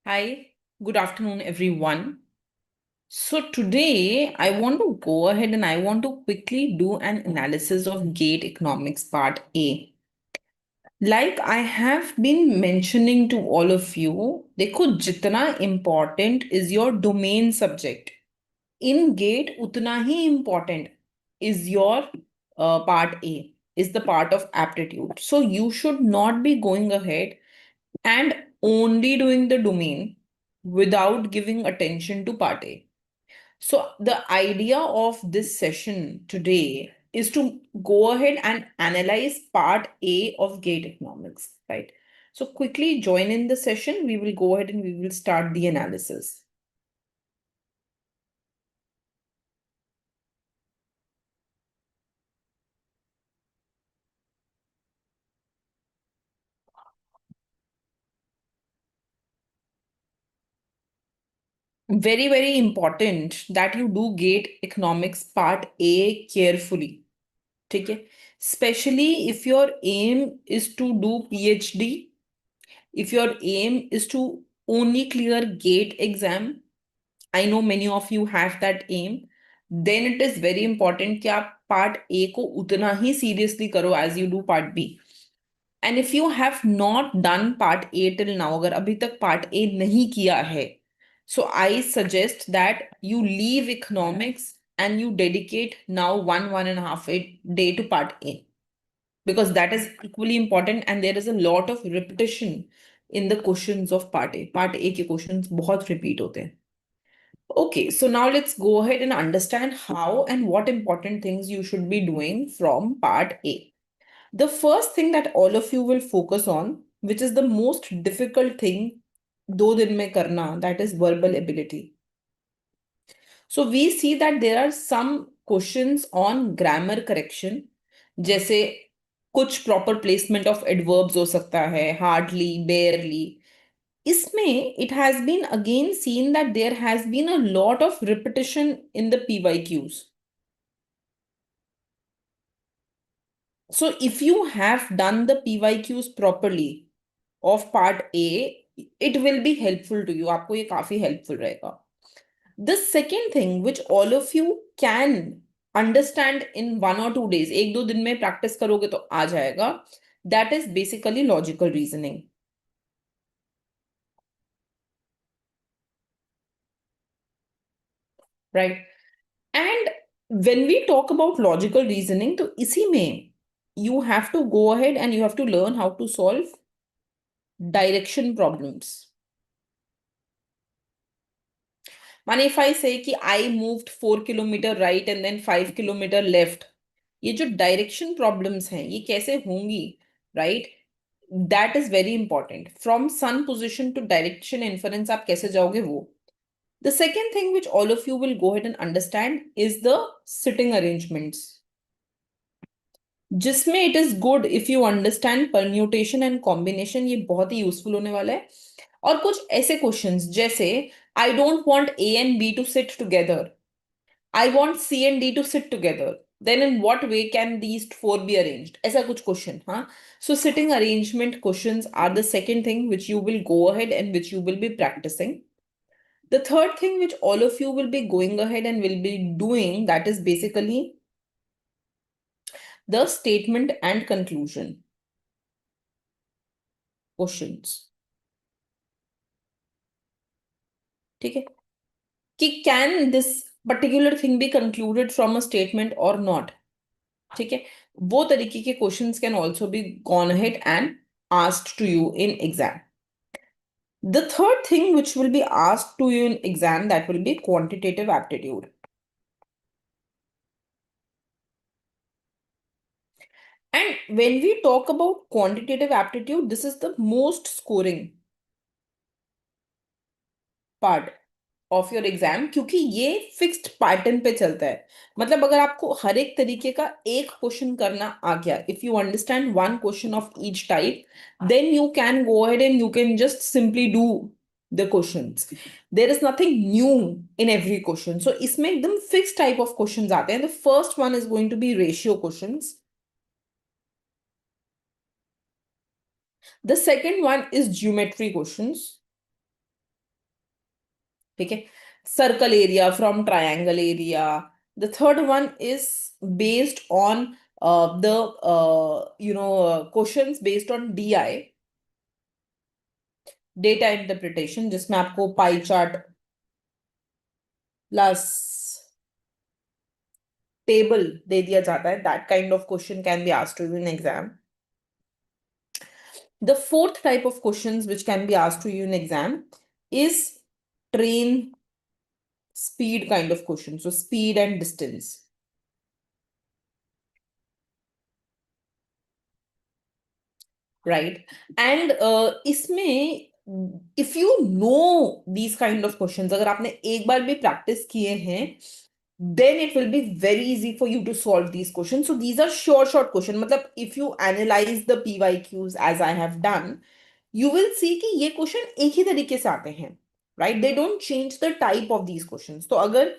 Hi, good afternoon, everyone. So today I want to go ahead and I want to quickly do an analysis of GATE Economics Part A. Like I have been mentioning to all of you, देखो जितना important is your domain subject. In GATE, उतना ही important is your Part A, is the part of aptitude. So you should not be going ahead and only doing the domain without giving attention to part A. So, the idea of this session today is to go ahead and analyze part A of GATE economics, right? So, quickly join in the session. We will go ahead and we will start the analysis. Very, very important that you do GATE economics part A carefully. Okay? Especially if your aim is to do PhD, if your aim is to only clear GATE exam, I know many of you have that aim, then it is very important कि आप part A को उतना ही seriously करो as you do part B. And if you have not done part A till now, अगर अभी तक part A नहीं किया है, so I suggest that you leave economics and you dedicate now one and a half day to part A, because that is equally important and there is a lot of repetition in the questions of part A. Part A के questions बहुत repeat होते हैं. Okay, so now let's go ahead and understand how and what important things you should be doing from part A. The first thing that all of you will focus on, which is the most difficult thing, दो दिन में करना, that is verbal ability. So we see that there are some questions on grammar correction, जैसे कुछ proper placement of adverbs हो सकता है, hardly, barely. इसमें it has been again seen that there has been a lot of repetition in the PYQs. So if you have done the PYQs properly of part A, it will be helpful to you. आपको ये काफी helpful रहेगा. The second thing which all of you can understand in 1 or 2 days, एक दो दिन में practice करोगे तो आ जाएगा, that is basically logical reasoning. Right? And when we talk about logical reasoning, तो इसी में you have to go ahead and you have to learn how to solve direction problems. माने if I say कि I moved 4 kilometer right and then 5 kilometer left, ये जो direction problems हैं ये कैसे होंगी, right? That is very important. From sun position to direction inference आप कैसे जाओगे वो. The second thing which all of you will go ahead and understand is the sitting arrangements, जिसमें it is good if you understand permutation and combination. ये बहुत ही useful होने वाला है. और कुछ ऐसे क्वेश्चंस जैसे I don't want A and B to sit together, I want C and D to sit together, then in what way can these four be arranged, ऐसा कुछ क्वेश्चन. हाँ, so sitting arrangement questions are the second thing which you will go ahead and which you will be practicing. The third thing which all of you will be going ahead and will be doing, that is basically the statement and conclusion questions. ठीक है, कि can this particular thing be concluded from a statement और not. ठीक है, वो तरीके के questions can also be gone ahead and asked to you in exam. The third thing which will be asked to you in exam, that will be quantitative aptitude. And when we talk about quantitative aptitude, this is the most scoring part of your exam, क्योंकि ये fixed pattern पे चलता है. मतलब अगर आपको हर एक तरीके का एक क्वेश्चन करना आ गया, if you understand one question of each type, then you can go ahead and you can just simply do the questions. There is nothing new in every question. So इसमें एकदम फिक्स टाइप ऑफ क्वेश्चंस आते हैं. The first one is going to be ratio questions. The second one is geometry questions. ठीक है. Circle area from triangle area. The third one is based on the questions based on DI, data interpretation, जिसमें आपको pie chart plus table दे दिया जाता है. That kind of question can be asked to you in exam. The fourth type of questions which can be asked to you in exam is train speed kind of question. So speed and distance. Right. And इसमें if you know these kind of questions, अगर आपने एक बार भी practice किए हैं, then it will be very easy for you to solve these questions. So these are short questions. मतलब if you analyze the PYQs as I have done, you will see कि ये question एक ही तरीके से आते हैं. Right, they don't change the type of these questions. तो अगर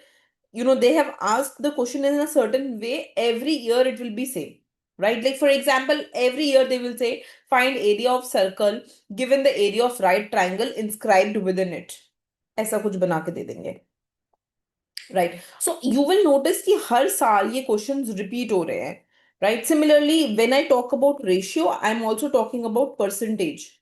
they have asked the question in a certain way, every year it will be same. Right, like for example, every year they will say find area of circle given the area of right triangle inscribed within it. ऐसा कुछ बना के दे देंगे. Right, so you will notice कि हर साल ये questions repeat हो रहे हैं. Right, similarly when I talk about ratio, I'm also talking about percentage.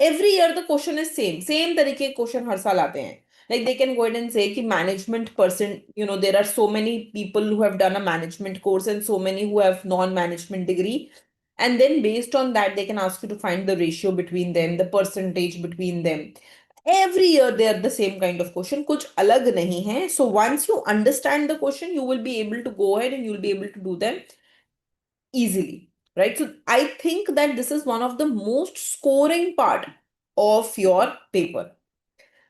Every year the question is same तरीके के question हर साल आते हैं. Like they can go ahead and say कि management person, there are so many people who have done a management course and so many who have non-management degree, and then based on that they can ask you to find the ratio between them, the percentage between them. Every year they are the same kind of question, कुछ अलग नहीं है. So once you understand the question, you will be able to go ahead and you will be able to do them easily. Right, so I think that this is one of the most scoring part of your paper.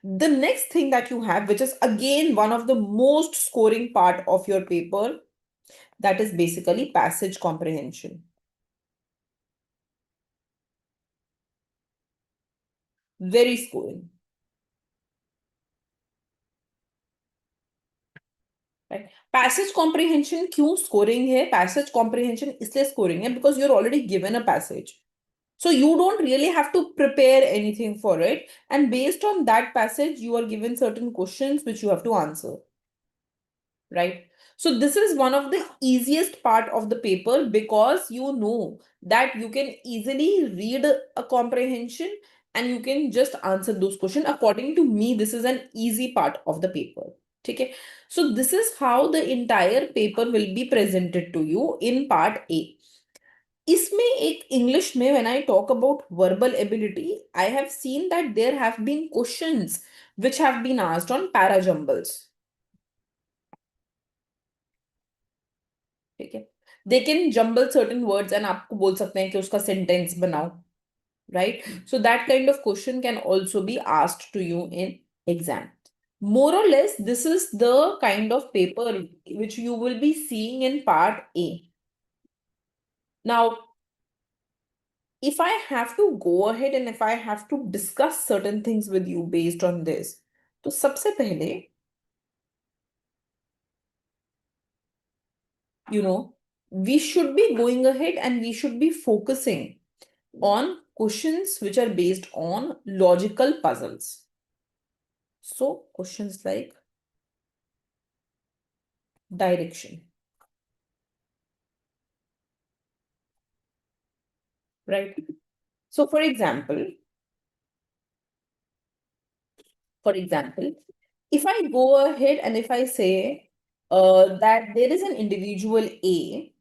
The next thing that you have, which is again one of the most scoring part of your paper, that is basically passage comprehension. Very scoring. Right, passage comprehension क्यों scoring है? Passage comprehension इसलिए scoring है because you're already given a passage. So you don't really have to prepare anything for it. And based on that passage, you are given certain questions which you have to answer. Right? So this is one of the easiest part of the paper because you know that you can easily read a comprehension and you can just answer those questions. According to me, this is an easy part of the paper. Okay? So this is how the entire paper will be presented to you in part A. इसमें एक English में when I talk about verbal ability, I have seen that there have been questions which have been asked on parajumbles. ठीक है, they can jumble certain words and आपको बोल सकते हैं कि उसका sentence बनाओ. Right, so that kind of question can also be asked to you in exam. More or less, this is the kind of paper which you will be seeing in part A. Now if I have to go ahead and if I have to discuss certain things with you based on this, तो सबसे पहले, we should be going ahead and we should be focusing on questions which are based on logical puzzles. So questions like direction, right? So for example, if I go ahead and if I say that there is an individual A,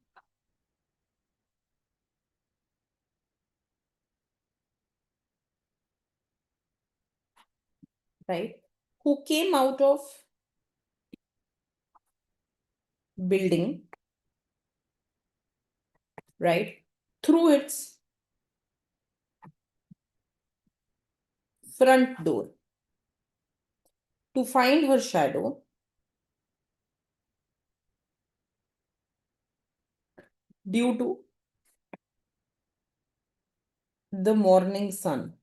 right, who came out of building, right, through its front door to find her shadow due to the morning sun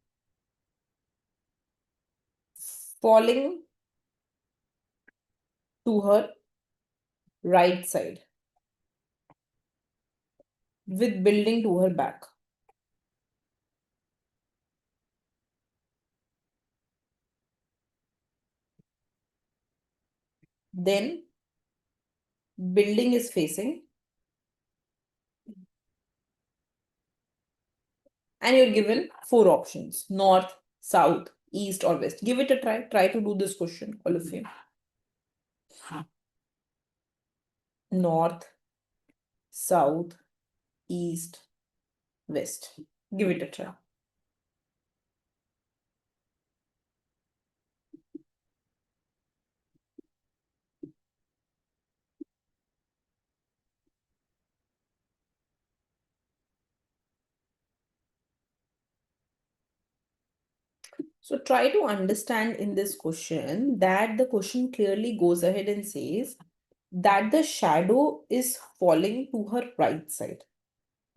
falling to her right side with building to her back. then building is facing, and you're given 4 options: north, south, east, or west. Give it a try. Try to do this question, all of you. North, south, east, west. Give it a try. So try to understand in this question that the question clearly goes ahead and says that the shadow is falling to her right side,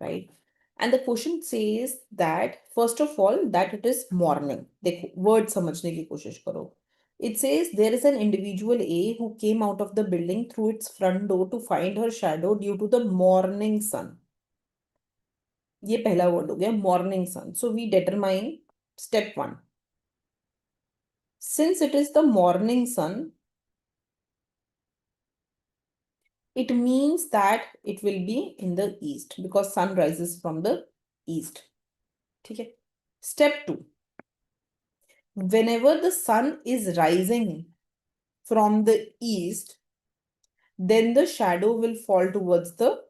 right? And the question says that, first of all, that it is morning. देखो, word समझने की कोशिश करो. It says there is an individual A who came out of the building through its front door to find her shadow due to the morning sun. ये पहला word हो गया, morning sun. So we determine step 1. Since it is the morning sun, it means that it will be in the east because sun rises from the east. Okay. Step 2. Whenever the sun is rising from the east, then the shadow will fall towards the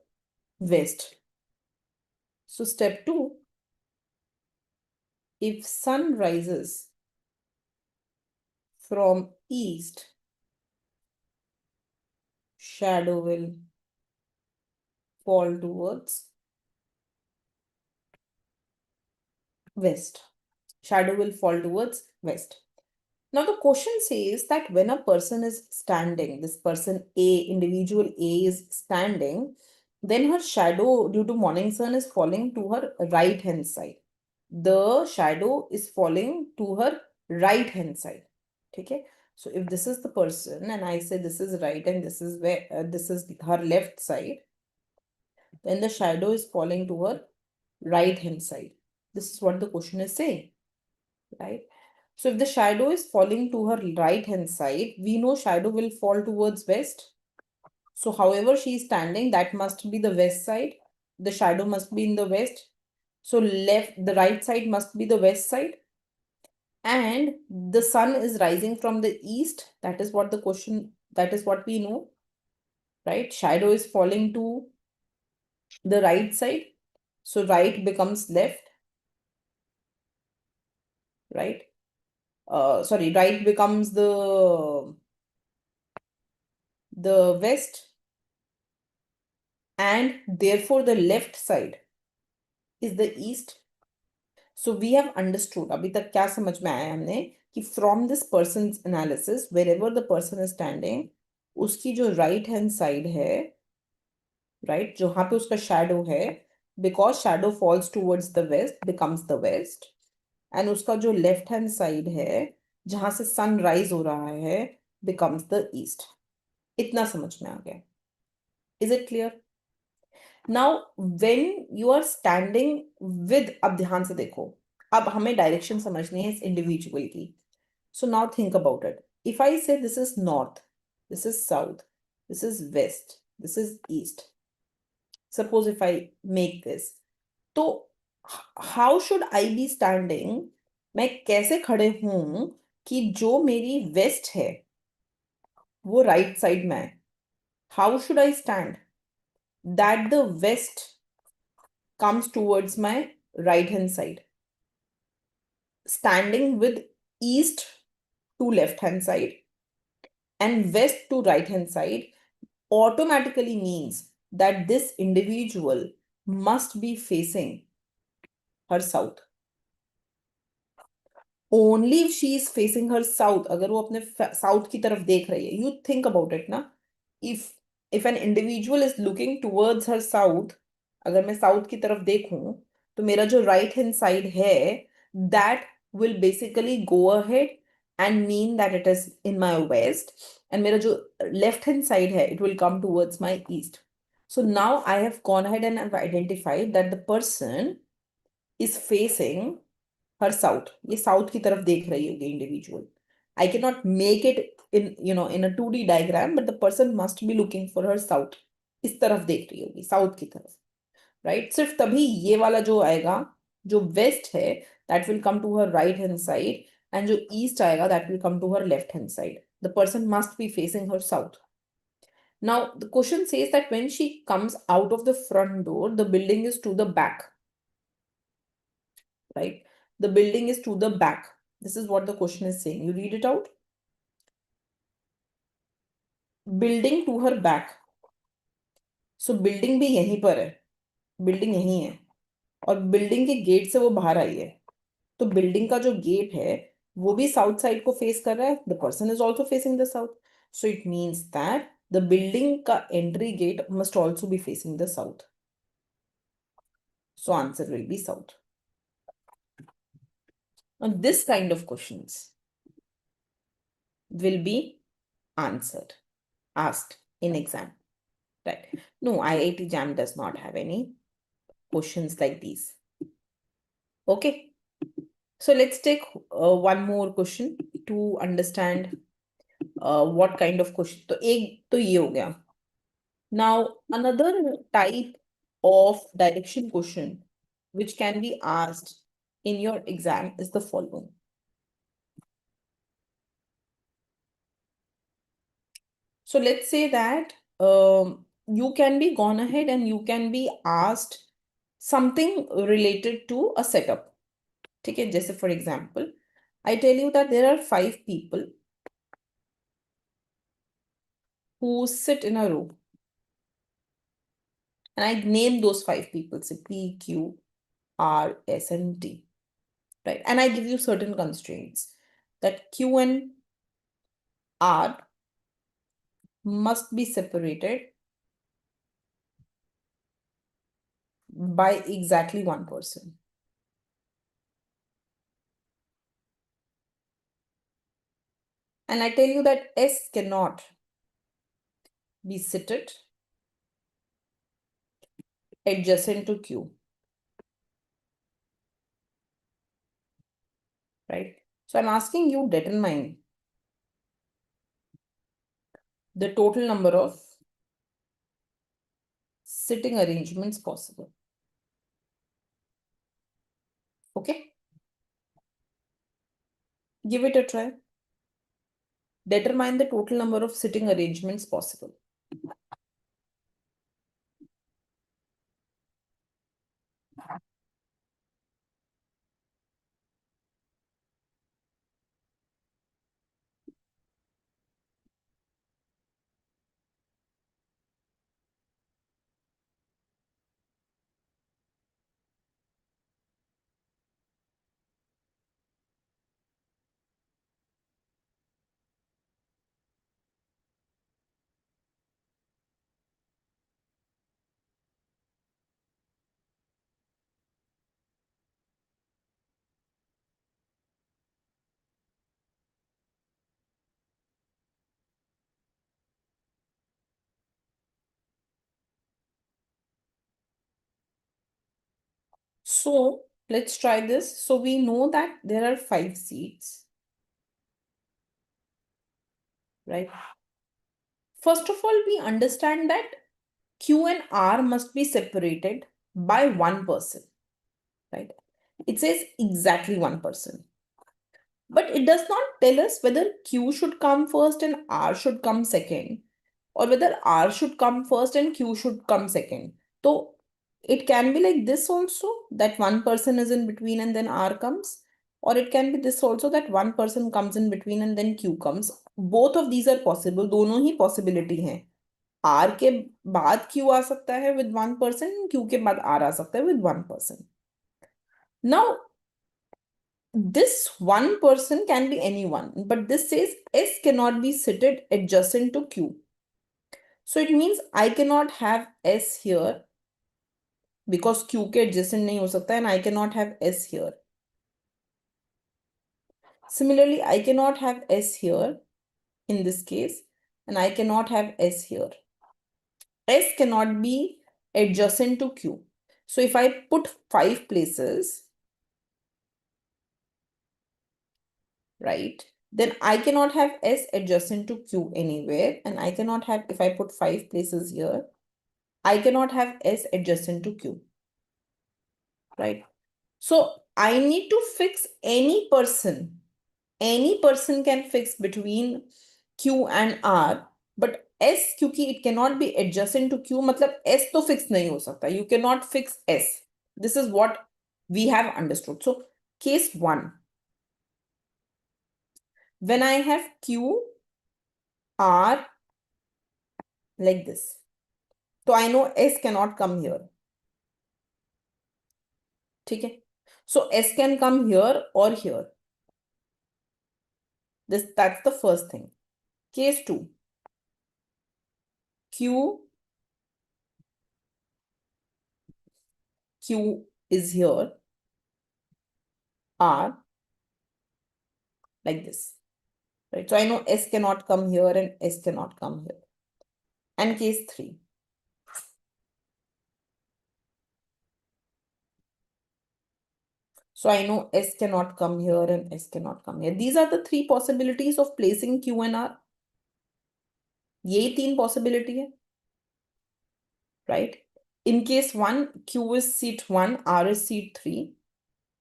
west. So step 2, if sun rises from east, shadow will fall towards west. Shadow will fall towards west. Now the question says that when a person is standing, this person A, individual A is standing, then her shadow due to morning sun is falling to her right hand side. The shadow is falling to her right hand side. Okay. So if this is the person and I say this is right and this is where this is her left side, then the shadow is falling to her right hand side. This is what the question is saying, right? So if the shadow is falling to her right hand side, we know shadow will fall towards west. So however she is standing, that must be the west side. The shadow must be in the west. So the right side must be the west side. And the sun is rising from the east. That is what the question, that is what we know, right? Shadow is falling to the right side. So right becomes left, right? Sorry, right becomes the west, and therefore the left side is the east. So we have understood, अभी तक क्या समझ में आया हमने कि from this person's analysis, wherever the person is standing, उसकी जो right hand side है, right, जहाँ पे उसका shadow है, because shadow falls towards the west, becomes the west, and उसका जो left hand side है, जहाँ से sun rise हो रहा है, becomes the east. इतना समझ में आ गया. Is it clear? Now, when you are standing with, अब ध्यान से देखो, अब हमें डायरेक्शन समझनी है इस इंडिविजुअल की. So now think about it. If I say this is north, this is south, this is west, this is east. Suppose if I make this, तो how should I be standing? मैं कैसे खड़े हूं कि जो मेरी waste है वो राइट साइड में है? How should I stand that the west comes towards my right hand side? Standing with east to left hand side and west to right hand side automatically means that this individual must be facing her south. Only if she is facing her south, अगर वो अपने south की तरफ देख रही है, you think about it ना, if an individual is looking towards her south, अगर मैं south की तरफ देखूं, तो मेरा जो right hand side है, that will basically go ahead and mean that it is in my west, and मेरा जो left hand side है, it will come towards my east. So now I have gone ahead and I've identified that the person is facing her south, ये south की तरफ देख रही होगी individual. I cannot make it in, in a 2D diagram, but the person must be looking for her south. इस तरफ देख रही होगी, साउथ की तरफ, राइट? सिर्फ तभी ये वाला जो आएगा, जो वेस्ट है, that will come to her right hand side, and जो ईस्ट आएगा, that will come to her left hand side. The person must be facing her south. Now, the question says that when she comes out of the front door, the building is to the back, right? The building is to the back. This is what the question is saying. You read it out. Building to her back. So building भी यहीं पर है, building यहीं है, और building के gate से वो बाहर आई है. तो बिल्डिंग का जो गेट है वो भी साउथ साइड को फेस कर रहा है. The person is also facing the south. So it means that the building का entry gate must also be facing the south. So answer will be south. Now, this kind of questions will be answered, asked in exam, right? No, IIT JAM does not have any questions like these. Okay, so let's take one more question to understand what kind of question. तो एक तो ये हो गया. Now another type of direction question which can be asked in your exam is the following. So let's say that you can be gone ahead and you can be asked something related to a setup. ठीक है, जैसे for example, I tell you that there are 5 people who sit in a row, and I name those 5 people, say P, Q, R, S, and T, right? And I give you certain constraints that Q and R must be separated by exactly one person. And I tell you that S cannot be seated adjacent to Q, right? So I'm asking you determine the total number of sitting arrangements possible. Okay? Give it a try. Determine the total number of sitting arrangements possible. So let's try this. So we know that there are 5 seats, right? First of all, we understand that Q and R must be separated by one person, right? It says exactly one person. But it does not tell us whether Q should come first and R should come second, or whether R should come first and Q should come second. So it can be like this also, that one person is in between and then R comes, or it can be this also, that one person comes in between and then Q comes. Both of these are possible. दोनों ही possibility हैं. R के बाद Q आ सकता है with one person, Q के बाद R आ सकता है with one person. Now, this one person can be anyone, but this says S cannot be seated adjacent to Q. So it means I cannot have S here because Q के adjacent नहीं हो सकता, and I cannot have S here. Similarly, I cannot have S here in this case, and I cannot have S here. S cannot be adjacent to Q. So if I put 5 places, right, then I cannot have S adjacent to Q anywhere. And I cannot have, if I put 5 places here, I cannot have S adjacent to Q, right? So I need to fix any person. Any person can fix between Q and R, but S क्योंकि it cannot be adjacent to Q, मतलब S तो fix नहीं हो सकता. You cannot fix S. This is what we have understood. So case 1, when I have Q, R like this, so I know S cannot come here. ठीक है? So S can come here or here. That's the first thing. Case 2, Q is here, R like this, right? So I know S cannot come here and S cannot come here. And case 3, so I know S cannot come here and S cannot come here. These are the 3 possibilities of placing Q and R. ये 3 possibility है, right? In case 1, Q is seat 1, R is seat 3.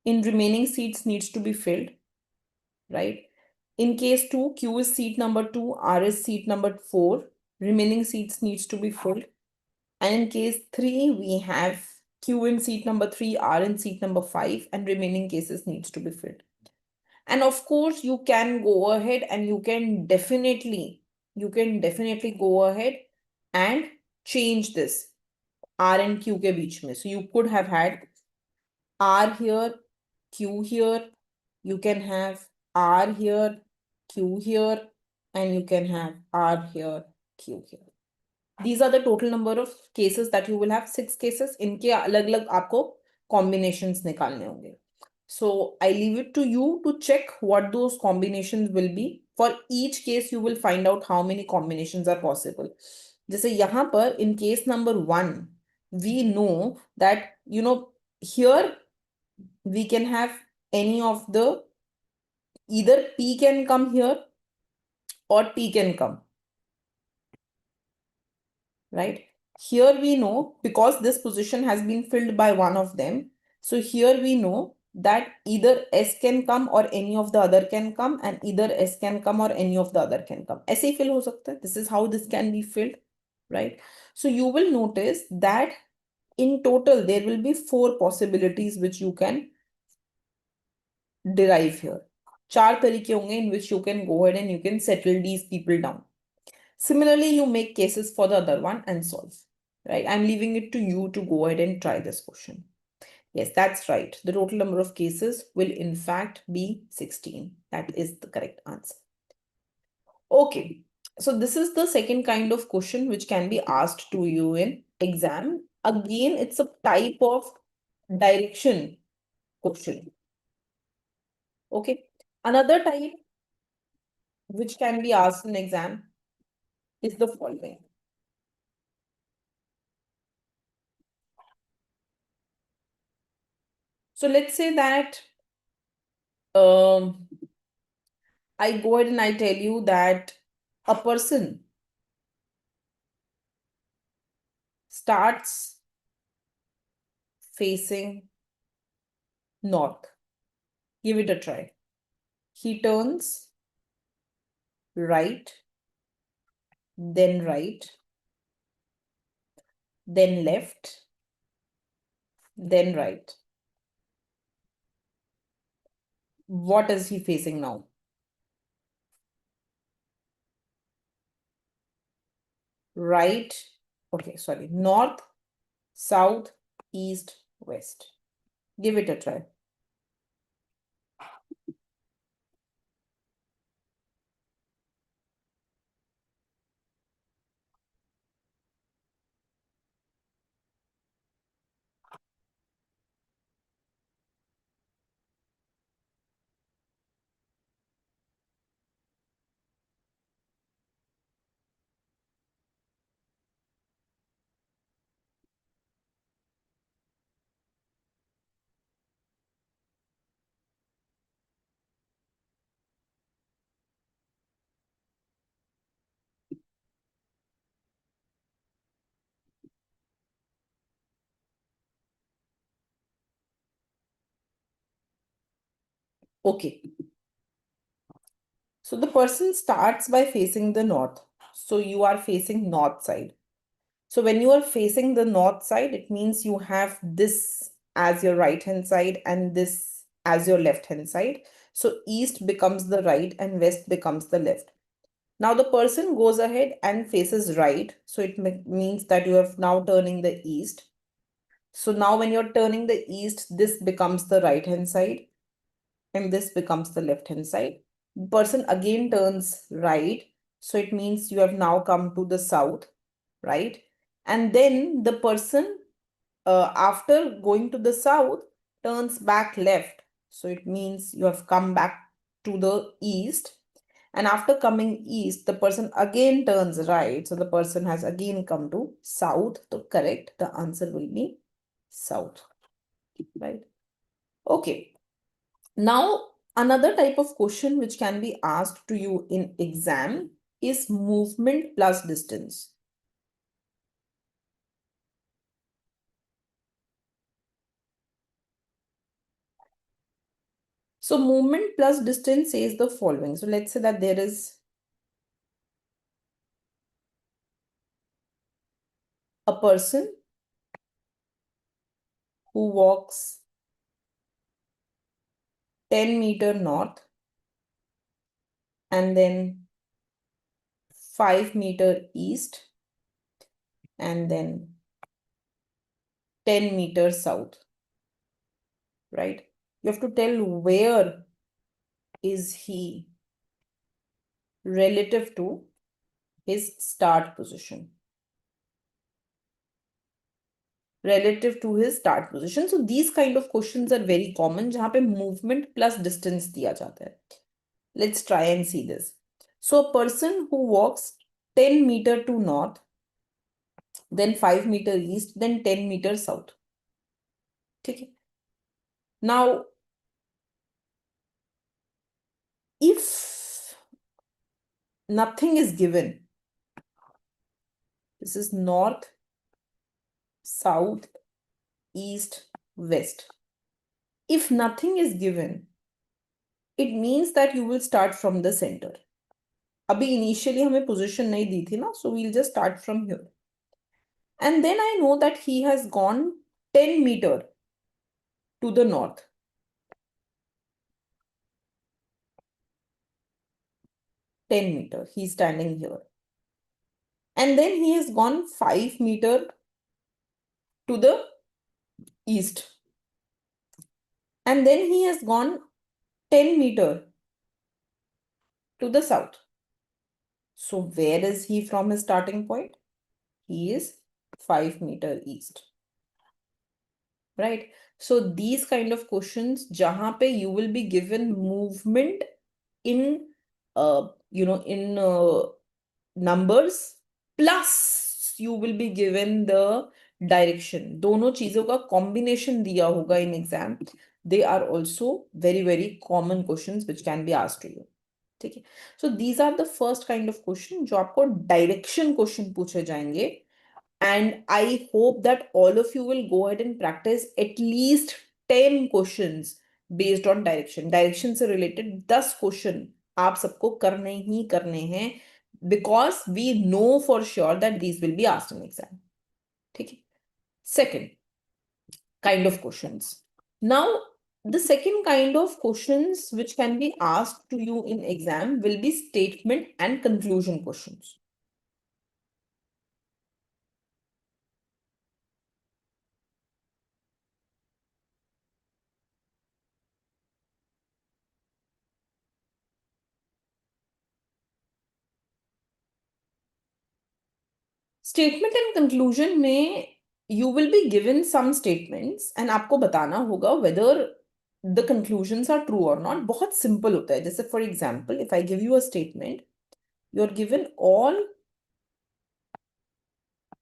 In remaining seats needs to be filled, right? In case 2, Q is seat number 2, R is seat number 4. Remaining seats needs to be filled. And in case 3, we have Q in seat number 3, R in seat number 5, and remaining cases needs to be filled. And of course, you can go ahead and you can definitely go ahead and change this R and Q के बीच में. So you could have had R here, Q here. You can have R here, Q here, and you can have R here, Q here. These are the total number of cases that you will have. 6 cases. इनके अलग-अलग आपको combinations निकालने होंगे. So I leave it to you to check what those combinations will be. For each case, you will find out how many combinations are possible. जैसे यहाँ पर in case number 1, we know that, here we can have any of the, either P can come here or T can come, right? Here we know, because this position has been filled by one of them, so here we know that either S can come or any of the other can come, and either S can come or any of the other can come. ऐसे ही fill हो सकता है. This is how this can be filled, right? So you will notice that in total there will be 4 possibilities which you can derive here. 4 तरीके होंगे in which you can go ahead and you can settle these people down. Similarly, you make cases for the other one and solve, right? I'm leaving it to you to go ahead and try this question. Yes, that's right. The total number of cases will in fact be 16. That is the correct answer. Okay, so this is the second kind of question which can be asked to you in exam. Again, it's a type of direction question. Okay, another type which can be asked in exam is the following. So let's say that I go ahead and I tell you that a person starts facing north. Give it a try. He turns right, then left, then right. What is he facing now? Right, okay, sorry, north, south, east, west. Give it a try. Okay. So the person starts by facing the north. So you are facing north side. So when you are facing the north side, it means you have this as your right hand side and this as your left hand side. So east becomes the right and west becomes the left. Now the person goes ahead and faces right. So it means that you are now turning the east. So now when you're turning the east, this becomes the right hand side and this becomes the left hand side. The person again turns right. So it means you have now come to the south, right? And then the person, after going to the south, turns back left. So it means you have come back to the east. And after coming east, the person again turns right. So the person has again come to south. So correct, the answer will be south, right? Okay. Now, another type of question which can be asked to you in exam is movement plus distance. So movement plus distance says the following. So let's say that there is a person who walks 10-meter north and then 5-meter east and then 10 meters south, right? You have to tell where is he relative to his start position. Relative to his start position. So these kind of questions are very common जहाँ पे movement plus distance दिया जाता है. Let's try and see this. So a person who walks 10 meter to north, then 5 meter east, then 10 meter south. ठीक है. Now, if nothing is given, this is north, south, east, west. If nothing is given, it means that you will start from the center. अभी initially हमें position नहीं दी थी ना, so we'll just start from here. And then I know that he has gone 10 meter to the north. 10 meter, he's standing here. And then he has gone 5 meter to the east. And then he has gone 10 meter to the south. So where is he from his starting point? He is 5 meter east. Right? So these kind of questions, jahan pe you will be given movement in, in numbers, plus you will be given the direction. दोनों चीजों का combination दिया होगा in exam. They are also very, very common questions which can be asked to you. ठीक है. So these are the first kind of question जो आपको direction question पूछे जाएंगे. And I hope that all of you will go ahead and practice at least 10 questions based on direction. Direction से related 10 question आप सबको करने ही करने हैं, because we know for sure that these will be asked in exam. ठीक है. Second kind of questions. Now, the second kind of questions which can be asked to you in exam will be statement and conclusion questions. Statement and conclusion में you will be given some statements and आपको बताना होगा whether the conclusions are true or not. बहुत simple होता है. जैसे for example, if I give you a statement, you're given all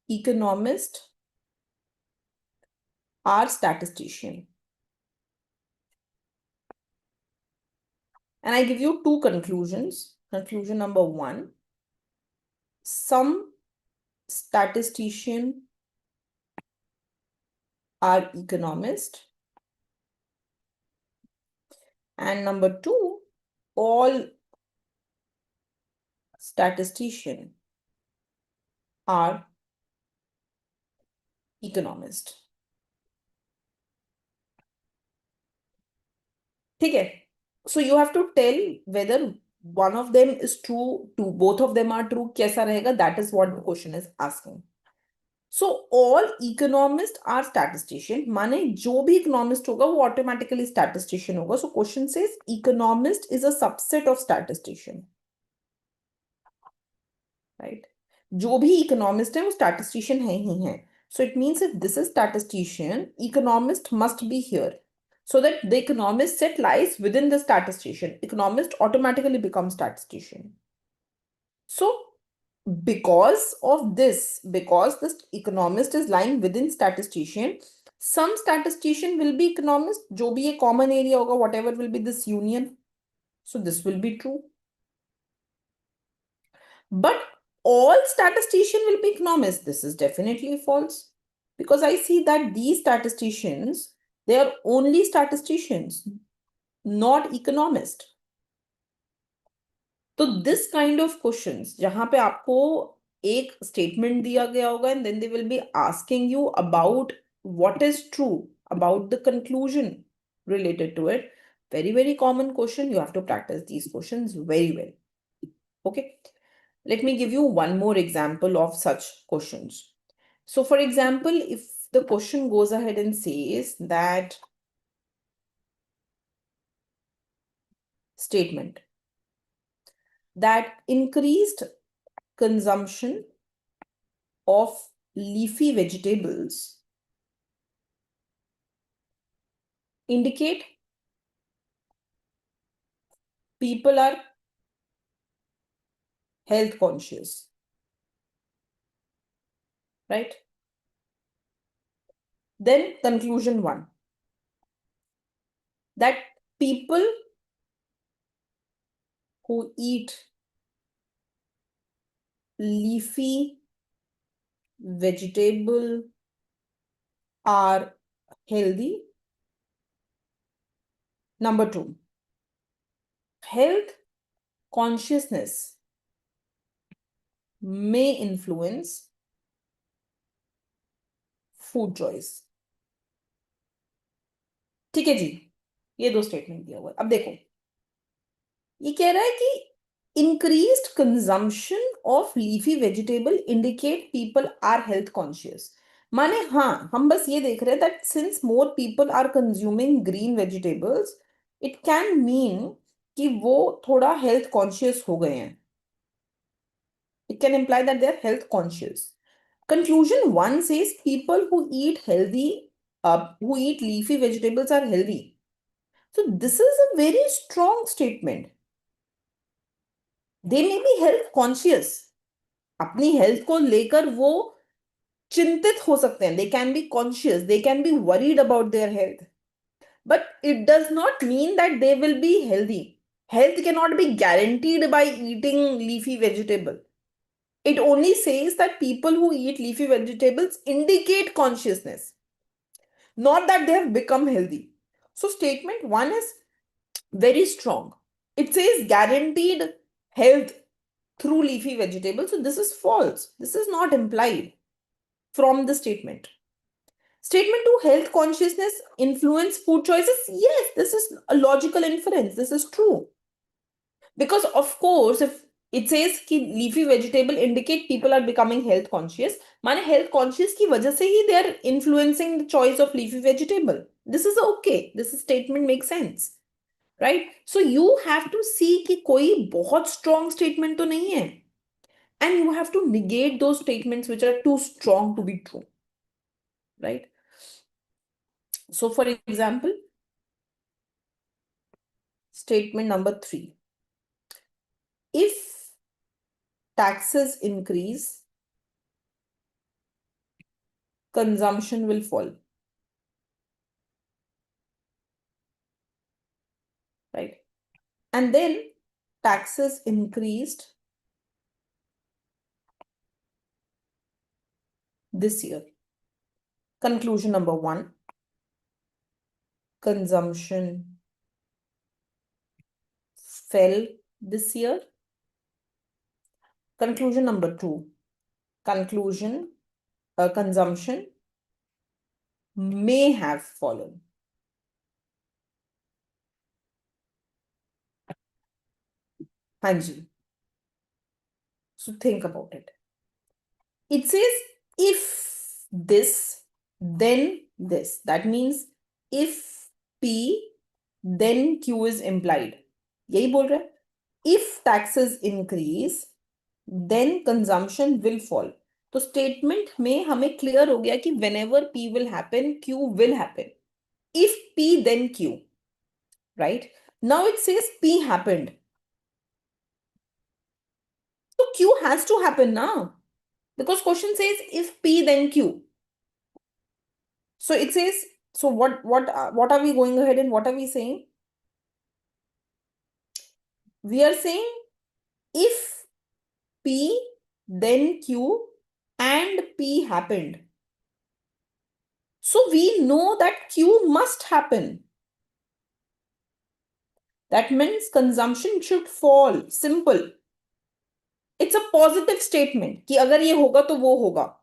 economists are statistician. And I give you two conclusions. Conclusion number one, some statistician are economist And number two, all statisticians are economists. ठीक है? So you have to tell whether one of them is true, two, both of them are true, कैसा रहेगा? That is what the question is asking. So all economists are statistician. माने जो भी economist होगा वो automatically statistician होगा. So question says economist is a subset of statistician. Right? जो भी economist है वो statistician है ही है. So it means if this is statistician, economist must be here. So that the economist set lies within the statistician. Economist automatically becomes statistician. So because of this, because this economist is lying within statistician, some statistician will be economist. जो भी ये common area होगा, whatever will be this union. So this will be true. But all statistician will be economists. This is definitely false. Because I see that these statisticians, they are only statisticians, not economists. तो this kind of questions जहां पे आपको एक statement दिया गया होगा and then they will be asking you about what is true about the conclusion related to it, very common question. You have to practice these questions very well. Okay, let me give you one more example of such questions. So for example, if the question goes ahead and says that statement that increased consumption of leafy vegetables indicate people are health conscious, right? Then conclusion one, that people who eat leafy vegetable are healthy. Number two, health consciousness may influence food choice. ठीक है जी, ये दो statement दिया हुआ है. अब देखो, ये कह रहा है कि increased consumption of leafy vegetable indicate people are health conscious. माने हाँ, हम बस ये देख रहे हैं that since more people are consuming green vegetables, it can mean कि वो थोड़ा health conscious हो गए हैं. It can imply that they are health conscious. Conclusion one says people who eat who eat leafy vegetables are healthy. So this is a very strong statement. They may be health conscious. अपनी health को लेकर वो चिंतित हो सकते हैं. They can be conscious. They can be worried about their health. But it does not mean that they will be healthy. Health cannot be guaranteed by eating leafy vegetable. It only says that people who eat leafy vegetables indicate consciousness, not that they have become healthy. So statement one is very strong. It says guaranteed health through leafy vegetables. So this is false. This is not implied from the statement. Statement two, health consciousness influence food choices. Yes, this is a logical inference. This is true. Because of course, if it says कि leafy vegetable indicate people are becoming health conscious, माने health conscious की वजह से ही they are influencing the choice of leafy vegetable. This is okay. This statement makes sense. Right? So you have to see कि कोई बहुत strong statement तो नहीं है. And you have to negate those statements which are too strong to be true. Right? So for example, statement number three. If taxes increase, consumption will fall. Right? And then taxes increased this year. Conclusion number one, consumption fell this year. Conclusion number 2. Consumption may have fallen. Hanji. So think about it. It says if this, then this. That means if P, then Q is implied. यही बोल रहा है. If taxes increase, then consumption will fall. तो statement में हमें clear हो गया कि whenever P will happen, Q will happen. If P, then Q. Right? Now it says P happened. So Q has to happen now. Because question says if P, then Q. So it says, so what are we going ahead and what are we saying? We are saying if P, then Q, and P happened. So we know that Q must happen. That means consumption should fall. Simple. It's a positive statement कि अगर ये होगा तो वो होगा.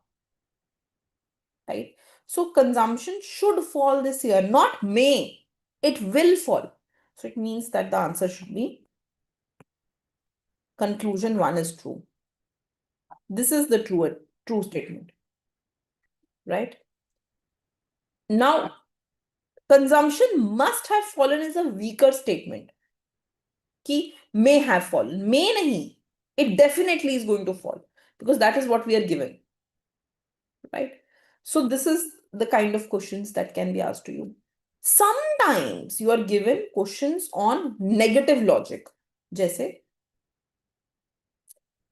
Right? So consumption should fall this year, not may. It will fall. So it means that the answer should be conclusion 1 is true. This is the true statement. Right? Now, consumption must have fallen is a weaker statement. Ki may have fallen. May nahi. It definitely is going to fall because that is what we are given. Right? So this is the kind of questions that can be asked to you. Sometimes you are given questions on negative logic. Jaise,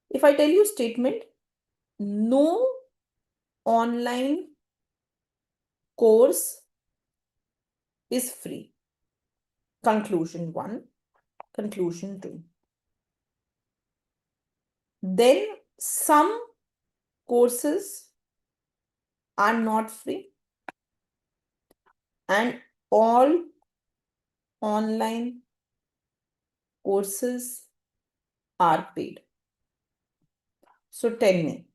if I tell you statement, no online course is free. Conclusion 1, conclusion 2. Then some courses are not free and all online courses are paid. So tell me,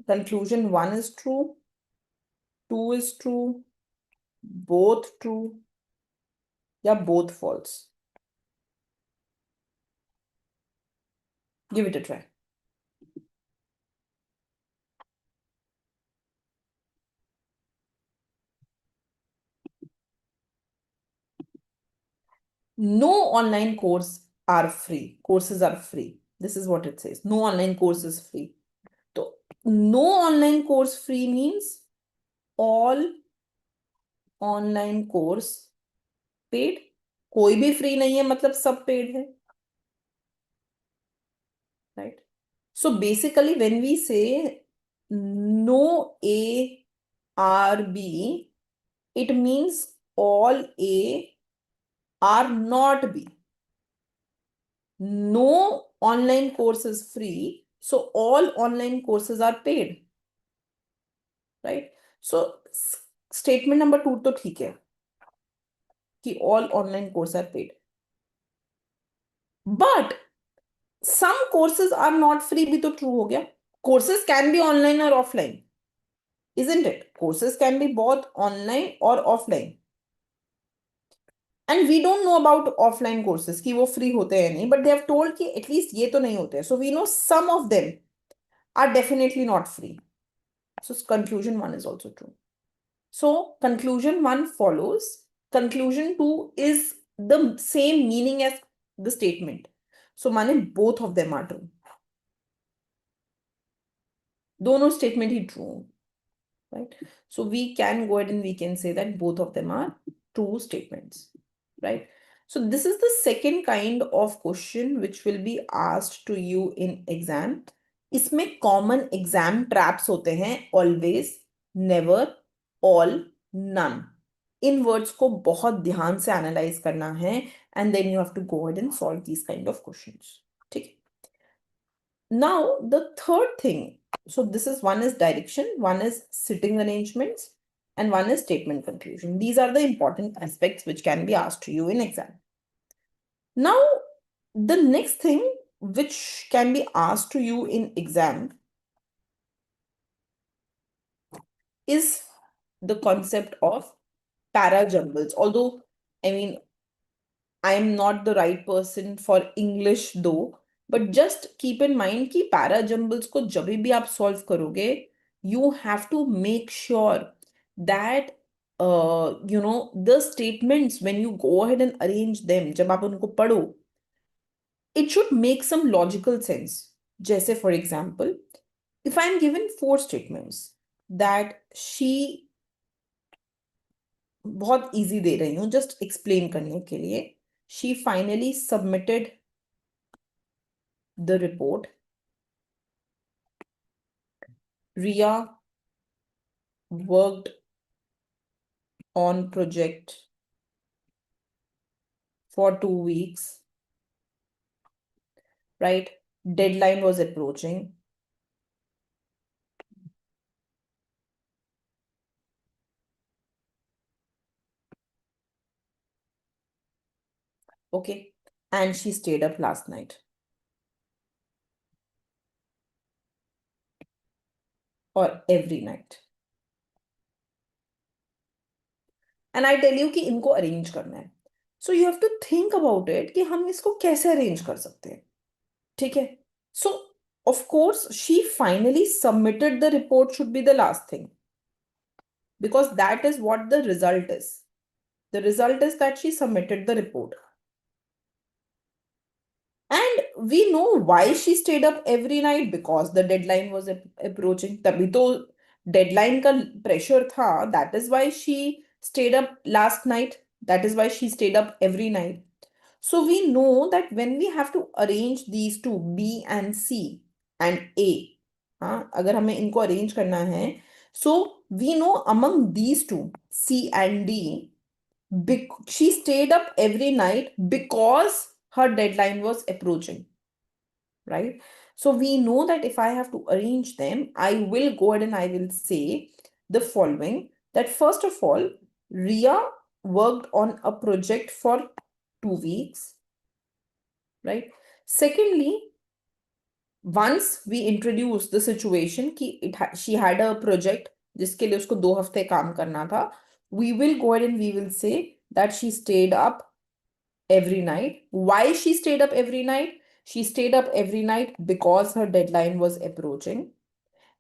conclusion 1 is true, 2 is true, both true, या both false? Give it a try. No online courses are free. This is what it says. No online course is free. So, no online course free means all online course paid. कोई भी free नहीं है मतलब सब paid है. Right? So basically when we say no A or B, it means all A are not B. No online course is free, so all online courses are paid. Right? So statement number 2 तो ठीक है कि all online courses are paid. But some courses are not free भी तो true हो गया. Courses can be online or offline. Isn't it? Courses can be both online or offline. And we don't know about offline courses कि वो free होते हैं नहीं, but they have told कि at least ये तो नहीं होते हैं. So we know some of them are definitely not free. So conclusion 1 is also true. So conclusion 1 follows. Conclusion 2 is the same meaning as the statement. So माने both of them are true. दोनों statement he true. Right? So we can go ahead and we can say that both of them are true statements. Right? So this is the second kind of question which will be asked to you in exam. इसमें common exam traps होते हैं always, never, all, none. इन words को बहुत ध्यान से analyze करना है and then you have to go ahead and solve these kind of questions. ठीक है? Now the third thing, so this is one is direction, one is sitting arrangements, and one is statement conclusion. These are the important aspects which can be asked to you in exam. Now, The next thing which can be asked to you in exam is the concept of parajumbles. Although, I mean, I am not the right person for English though, but just keep in mind कि parajumbles को जब भी आप solve करोगे, you have to make sure that the statements when you go ahead and arrange them, जब आप उनको पढ़ो, it should make some logical sense. जैसे for example, if I am given four statements that she, बहुत easy दे रही हूँ just explain करने के लिए, she finally submitted the report. Ria worked on project for 2 weeks, right? Deadline was approaching. Okay. And she stayed up last night or every night. And I tell you कि इनको arrange करना है. So you have to think about it कि हम इसको कैसे arrange कर सकते हैं. ठीक है? So of course she finally submitted the report should be the last thing, because that is what the result is. The result is that she submitted the report. And we know why she stayed up every night, because the deadline was approaching. तभी तो deadline का pressure था. That is why she stayed up last night. That is why she stayed up every night. So we know that when we have to arrange these two, B and C and A, हाँ, अगर हमें इनको arrange करना है, so we know among these two, C and D, she stayed up every night because her deadline was approaching, right? So we know that if I have to arrange them, I will go ahead and I will say the following, that first of all, Ria worked on a project for 2 weeks, right? Secondly, once we introduce the situation कि she had a project जिसके लिए उसको 2 हफ्ते काम करना था, we will go ahead and we will say that she stayed up every night. Why she stayed up every night? She stayed up every night because her deadline was approaching.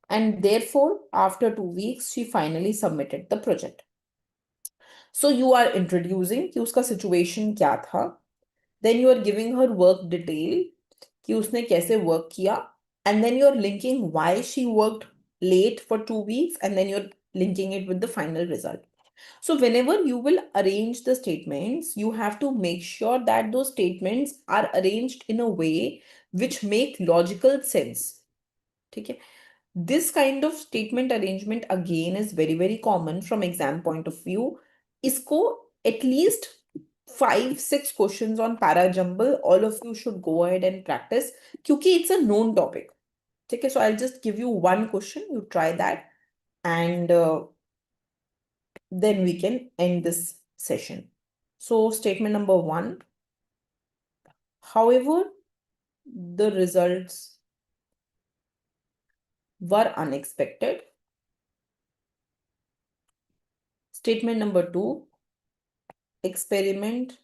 And therefore, after 2 weeks, she finally submitted the project. So you are introducing कि उसका situation क्या था. Then you are giving her work detail कि उसने कैसे work किया. And then you're linking why she worked late for 2 weeks, and then you're linking it with the final result. So whenever you will arrange the statements, you have to make sure that those statements are arranged in a way which make logical sense. Okay? This kind of statement arrangement again is very, very common from exam point of view. Isko at least 5-6 questions on parajumble, all of you should go ahead and practice because it's a known topic. Okay, so I'll just give you one question, you try that, and then we can end this session. So statement number 1, however, the results were unexpected. Statement number 2, experiment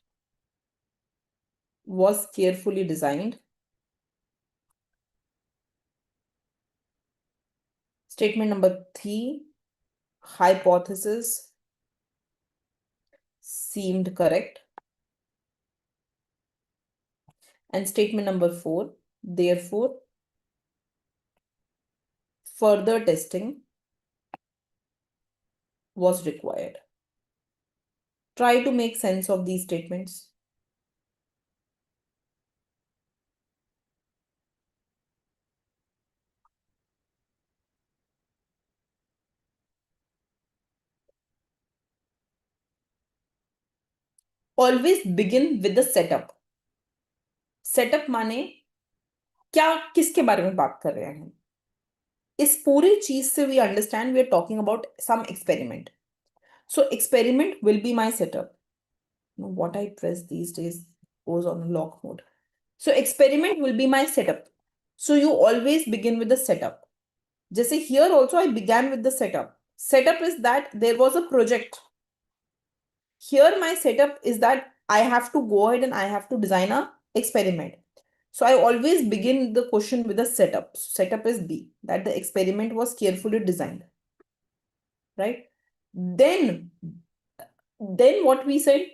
was carefully designed. Statement number 3, hypothesis seemed correct. And statement number 4, therefore, further testing was required. Try to make sense of these statements. Always begin with the setup. Setup माने क्या किसके बारे में बात कर रहे हैं. इस पूरी चीज से we understand we are talking about some experiment. So experiment will be my setup. What I press these days goes on lock mode. So experiment will be my setup. So you always begin with the setup. Just say here also I began with the setup. Setup is that there was a project. Here my setup is that I have to go ahead and I have to design a experiment. So I always begin the question with a setup. Setup is B, that the experiment was carefully designed, right? Then what we said,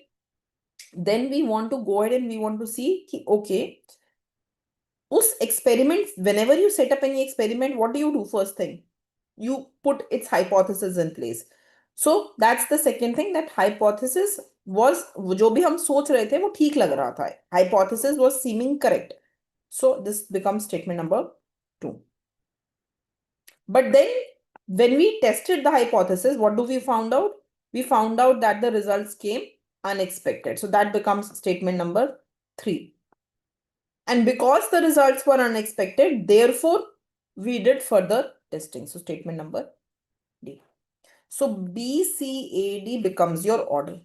then we want to go ahead and we want to see, okay, us experiment, whenever you set up any experiment, what do you do first thing? You put its hypothesis in place. So that's the second thing, that hypothesis was, जो भी हम सोच रहे थे वो ठीक लग रहा था. Hypothesis was seeming correct. So this becomes statement number 2. But then when we tested the hypothesis, what do we found out? We found out that the results came unexpected. So that becomes statement number 3. And because the results were unexpected, therefore we did further testing. So statement number D. So B, C, A, D becomes your order.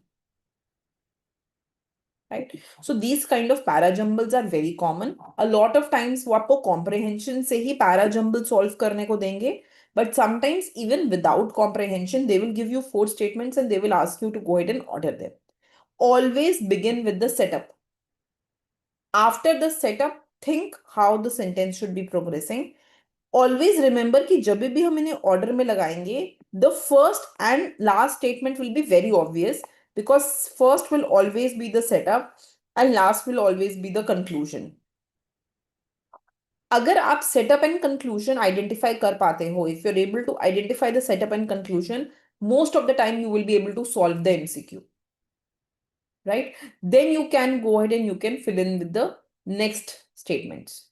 Right? So these kind of parajumbles are very common. A lot of times वो आपको comprehension से ही parajumble solve करने को देंगे. But sometimes even without comprehension, they will give you 4 statements and they will ask you to go ahead and order them. Always begin with the setup. After the setup, think how the sentence should be progressing. Always remember कि जब भी हम इन्हें order में लगाएंगे, the first and last statement will be very obvious because first will always be the setup and last will always be the conclusion. अगर आप setup and conclusion identify कर पाते हो, if you're able to identify the setup and conclusion, most of the time you will be able to solve the MCQ. Right? Then you can go ahead and you can fill in with the next statements.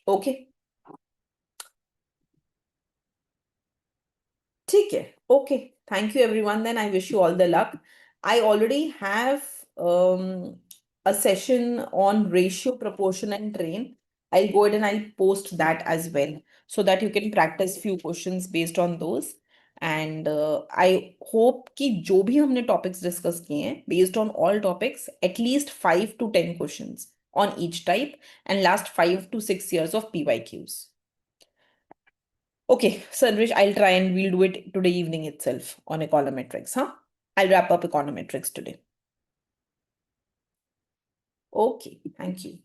Okay. ठीक है. Okay. Thank you everyone. Then I wish you all the luck. I already have a session on ratio, proportion and train. I'll go ahead and I'll post that as well so that you can practice few questions based on those. And I hope कि जो भी हमने topics discuss किए हैं, based on all topics, at least 5 to 10 questions on each type and last 5 to 6 years of PYQs. Okay, Sanrish, I'll try and we'll do it today evening itself on econometrics, huh? I'll wrap up econometrics today. Okay, thank you.